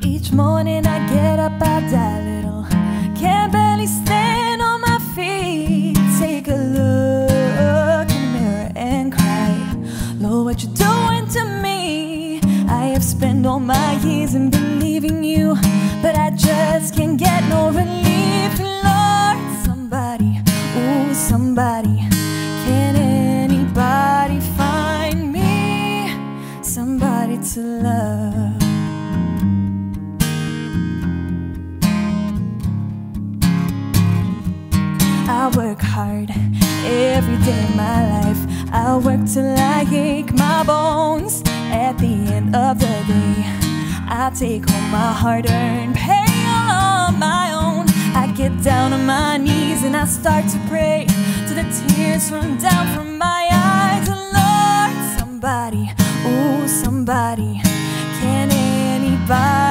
Each morning I get up, I die little. Can't barely stand on my feet. Take a look in the mirror and cry. Lord, what you doing to me? I have spent all my years in believing you, but I just can't get no relief. Lord, somebody, ooh, somebody, can anybody find me somebody to love? I work hard every day of my life. I work till I ache my bones. At the end of the day, I take home my hard-earned pay all on my own. I get down on my knees and I start to pray till the tears run down from my eyes. And Lord, somebody, ooh, somebody, can anybody